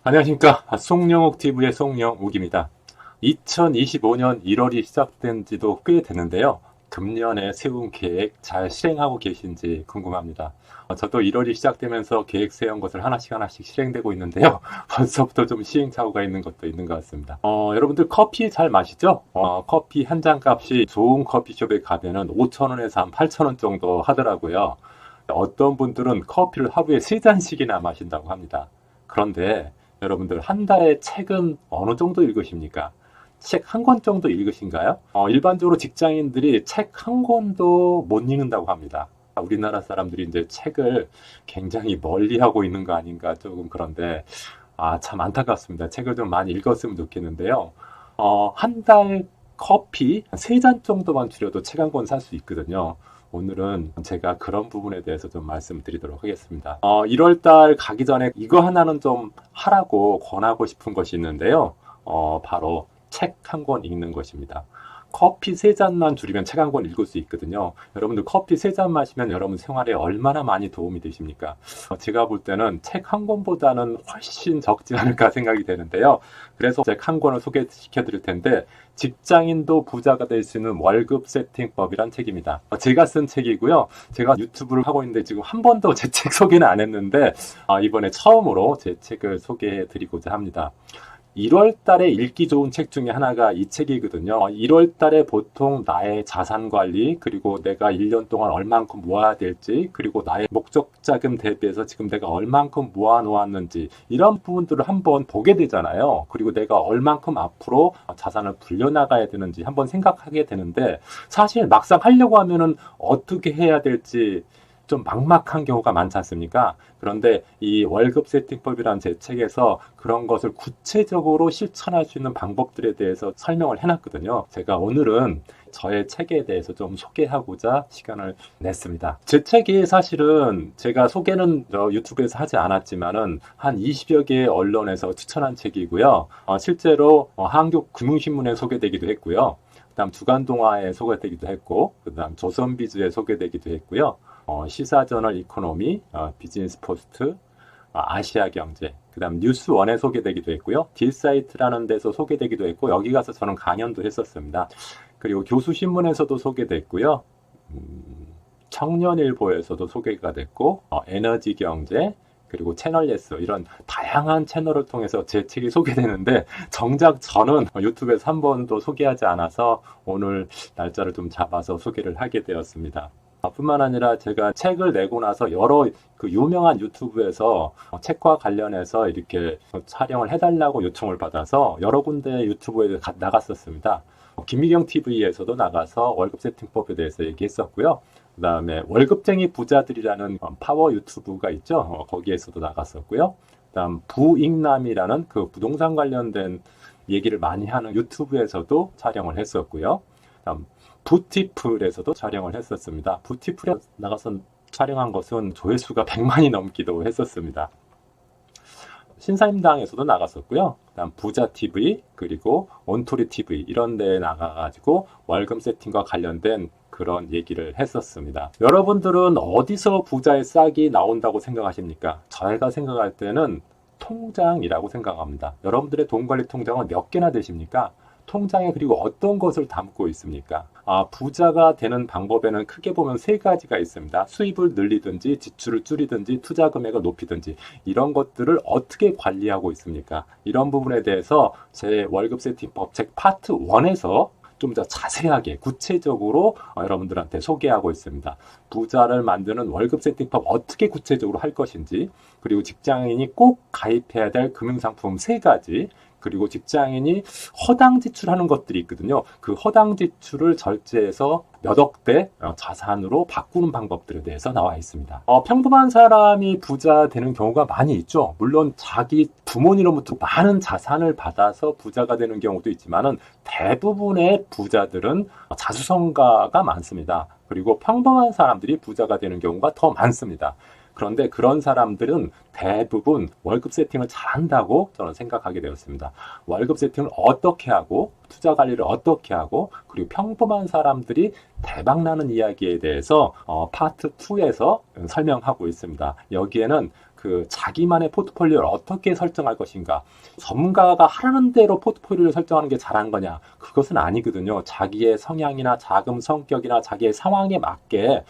안녕하십니까. 송영옥TV의 송영옥입니다. 2025년 1월이 시작된 지도 꽤 됐는데요. 금년에 세운 계획 잘 실행하고 계신지 궁금합니다. 저도 1월이 시작되면서 계획 세운 것을 하나씩 실행되고 있는데요. 벌써부터 좀 시행착오가 있는 것도 있는 것 같습니다. 여러분들 커피 잘 마시죠? 커피 한 잔 값이 좋은 커피숍에 가면은 5,000원에서 한 8,000원 정도 하더라고요. 어떤 분들은 커피를 하루에 3잔씩이나 마신다고 합니다. 그런데 여러분들 한 달에 책은 어느 정도 읽으십니까? 책 한 권 정도 읽으신가요? 일반적으로 직장인들이 책 한 권도 못 읽는다고 합니다. 우리나라 사람들이 이제 책을 굉장히 멀리 하고 있는 거 아닌가 조금 그런데, 참 안타깝습니다. 책을 좀 많이 읽었으면 좋겠는데요. 한 달 커피 3잔 정도만 줄여도 책 한 권 살 수 있거든요. 오늘은 제가 그런 부분에 대해서 좀 말씀드리도록 하겠습니다. 1월 달 가기 전에 이거 하나는 좀 하라고 권하고 싶은 것이 있는데요. 바로 책 한 권 읽는 것입니다. 커피 3잔만 줄이면 책 한 권 읽을 수 있거든요. 여러분들 커피 3잔 마시면 여러분 생활에 얼마나 많이 도움이 되십니까? 제가 볼 때는 책 한 권보다는 훨씬 적지 않을까 생각이 되는데요. 그래서 책 한 권을 소개시켜 드릴 텐데, 직장인도 부자가 될 수 있는 월급 세팅법이란 책입니다. 제가 쓴 책이고요. 제가 유튜브를 하고 있는데 지금 한 번도 제 책 소개는 안 했는데, 이번에 처음으로 제 책을 소개해 드리고자 합니다. 1월 달에 읽기 좋은 책 중에 하나가 이 책이거든요. 1월 달에 보통 나의 자산 관리, 그리고 내가 1년 동안 얼만큼 모아야 될지, 그리고 나의 목적 자금 대비해서 지금 내가 얼만큼 모아 놓았는지, 이런 부분들을 한번 보게 되잖아요. 그리고 내가 얼만큼 앞으로 자산을 불려나가야 되는지 한번 생각하게 되는데, 사실 막상 하려고 하면은 어떻게 해야 될지 좀 막막한 경우가 많지 않습니까? 그런데 이 월급 세팅법이라는 제 책에서 그런 것을 구체적으로 실천할 수 있는 방법들에 대해서 설명을 해놨거든요. 제가 오늘은 저의 책에 대해서 좀 소개하고자 시간을 냈습니다. 제 책이 사실은 제가 소개는 유튜브에서 하지 않았지만은 한 20여 개의 언론에서 추천한 책이고요. 실제로 한국금융신문에 소개되기도 했고요. 그다음 주간동아에 소개되기도 했고, 그다음 조선비즈에 소개되기도 했고요. 시사저널 이코노미, 비즈니스 포스트, 아시아경제, 그다음 뉴스원에 소개되기도 했고요. 딜사이트라는 데서 소개되기도 했고, 여기 가서 저는 강연도 했었습니다. 그리고 교수신문에서도 소개됐고요. 청년일보에서도 소개가 됐고, 에너지경제, 그리고 채널예스, 이런 다양한 채널을 통해서 제 책이 소개되는데, 정작 저는 유튜브에서 한 번도 소개하지 않아서 오늘 날짜를 좀 잡아서 소개를 하게 되었습니다. 뿐만 아니라 제가 책을 내고 나서 여러 그 유명한 유튜브에서 책과 관련해서 이렇게 촬영을 해달라고 요청을 받아서 여러 군데 유튜브에 나갔었습니다. 김미경 TV에서도 나가서 월급 세팅법에 대해서 얘기했었고요. 그 다음에 월급쟁이 부자들이라는 파워 유튜브가 있죠. 거기에서도 나갔었고요. 그 다음 부익남이라는 그 부동산 관련된 얘기를 많이 하는 유튜브에서도 촬영을 했었고요. 그다음 부티플에서도 촬영을 했었습니다. 부티플에 나가서 촬영한 것은 조회수가 100만이 넘기도 했었습니다. 신사임당에서도 나갔었고요. 그다음 부자TV, 그리고 온토리TV 이런 데에 나가가지고 월급 세팅과 관련된 그런 얘기를 했었습니다. 여러분들은 어디서 부자의 싹이 나온다고 생각하십니까? 저희가 생각할 때는 통장이라고 생각합니다. 여러분들의 돈관리 통장은 몇 개나 되십니까? 통장에 그리고 어떤 것을 담고 있습니까? 부자가 되는 방법에는 크게 보면 3가지가 있습니다. 수입을 늘리든지, 지출을 줄이든지, 투자 금액을 높이든지, 이런 것들을 어떻게 관리하고 있습니까? 이런 부분에 대해서 제 월급 세팅법 책 파트 1에서 좀 더 자세하게 구체적으로 여러분들한테 소개하고 있습니다. 부자를 만드는 월급 세팅법 어떻게 구체적으로 할 것인지, 그리고 직장인이 꼭 가입해야 될 금융상품 3가지, 그리고 직장인이 허당 지출하는 것들이 있거든요. 그 허당 지출을 절제해서 몇 억대 자산으로 바꾸는 방법들에 대해서 나와 있습니다. 평범한 사람이 부자 되는 경우가 많이 있죠. 물론 자기 부모님으로부터 많은 자산을 받아서 부자가 되는 경우도 있지만은 대부분의 부자들은 자수성가가 많습니다. 그리고 평범한 사람들이 부자가 되는 경우가 더 많습니다. 그런데 그런 사람들은 대부분 월급 세팅을 잘한다고 저는 생각하게 되었습니다. 월급 세팅을 어떻게 하고, 투자 관리를 어떻게 하고, 그리고 평범한 사람들이 대박나는 이야기에 대해서 파트 2에서 설명하고 있습니다. 여기에는 그 자기만의 포트폴리오를 어떻게 설정할 것인가. 전문가가 하라는 대로 포트폴리오를 설정하는 게 잘한 거냐? 그것은 아니거든요. 자기의 성향이나 자금 성격이나 자기의 상황에 맞게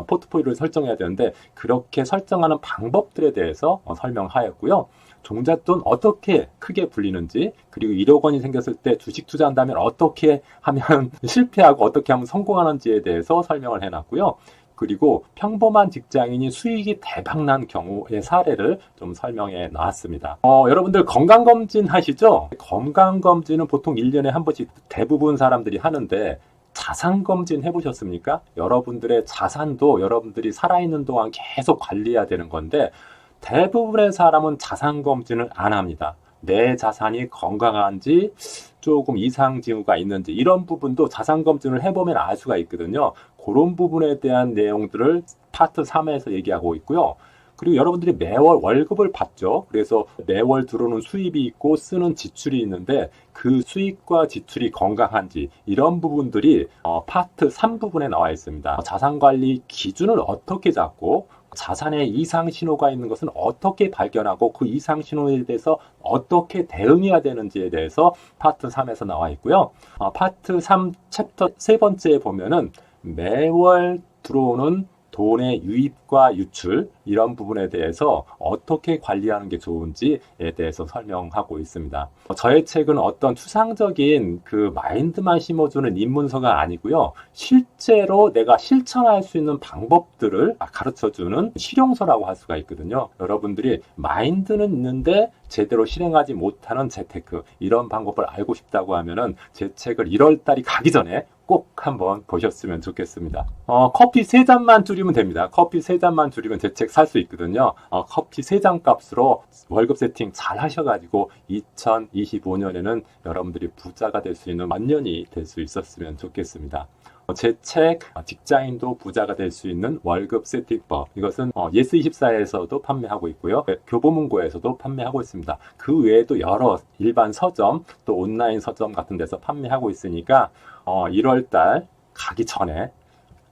포트폴리오를 설정해야 되는데 그렇게 설정하는 방법들에 대해서 설명하였고요. 종잣돈 어떻게 크게 불리는지, 그리고 1억 원이 생겼을 때 주식 투자한다면 어떻게 하면 실패하고 어떻게 하면 성공하는지에 대해서 설명을 해놨고요. 그리고 평범한 직장인이 수익이 대박난 경우의 사례를 좀 설명해 놨습니다. 여러분들 건강검진 하시죠? 건강검진은 보통 1년에 한 번씩 대부분 사람들이 하는데 자산검진 해보셨습니까? 여러분들의 자산도 여러분들이 살아있는 동안 계속 관리해야 되는 건데 대부분의 사람은 자산검진을 안 합니다. 내 자산이 건강한지 조금 이상 징후가 있는지 이런 부분도 자산검진을 해보면 알 수가 있거든요. 그런 부분에 대한 내용들을 파트 3에서 얘기하고 있고요. 그리고 여러분들이 매월 월급을 받죠. 그래서 매월 들어오는 수입이 있고 쓰는 지출이 있는데 그 수입과 지출이 건강한지 이런 부분들이 파트 3 부분에 나와 있습니다. 자산관리 기준을 어떻게 잡고 자산에 이상 신호가 있는 것은 어떻게 발견하고 그 이상 신호에 대해서 어떻게 대응해야 되는지에 대해서 파트 3에서 나와 있고요. 파트 3 챕터 세 번째에 보면은 매월 들어오는 돈의 유입과 유출 이런 부분에 대해서 어떻게 관리하는 게 좋은지에 대해서 설명하고 있습니다. 저의 책은 어떤 추상적인 그 마인드만 심어주는 입문서가 아니고요. 실제로 내가 실천할 수 있는 방법들을 가르쳐주는 실용서라고 할 수가 있거든요. 여러분들이 마인드는 있는데 제대로 실행하지 못하는 재테크 이런 방법을 알고 싶다고 하면은 제 책을 1월달이 가기 전에 꼭 한번 보셨으면 좋겠습니다. 커피 3잔만 줄이면 됩니다. 커피 3잔만 줄이면 제 책 살 수 있거든요. 커피 3잔 값으로 월급 세팅 잘 하셔가지고 2025년에는 여러분들이 부자가 될 수 있는 만년이 될 수 있었으면 좋겠습니다. 제 책 직장인도 부자가 될 수 있는 월급 세팅법 이것은 예스24에서도 판매하고 있고요. 교보문고에서도 판매하고 있습니다. 그 외에도 여러 일반 서점 또 온라인 서점 같은 데서 판매하고 있으니까 1월달 가기 전에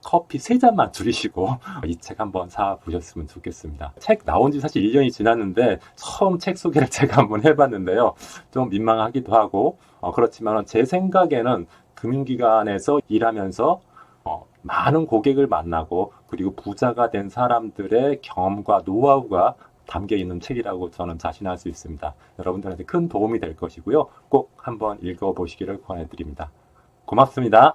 커피 3잔만 줄이시고 이 책 한번 사보셨으면 좋겠습니다. 책 나온 지 사실 1년이 지났는데 처음 책 소개를 제가 한번 해봤는데요. 좀 민망하기도 하고 그렇지만 제 생각에는 금융기관에서 일하면서 많은 고객을 만나고 그리고 부자가 된 사람들의 경험과 노하우가 담겨 있는 책이라고 저는 자신할 수 있습니다. 여러분들한테 큰 도움이 될 것이고요. 꼭 한번 읽어보시기를 권해드립니다. 고맙습니다.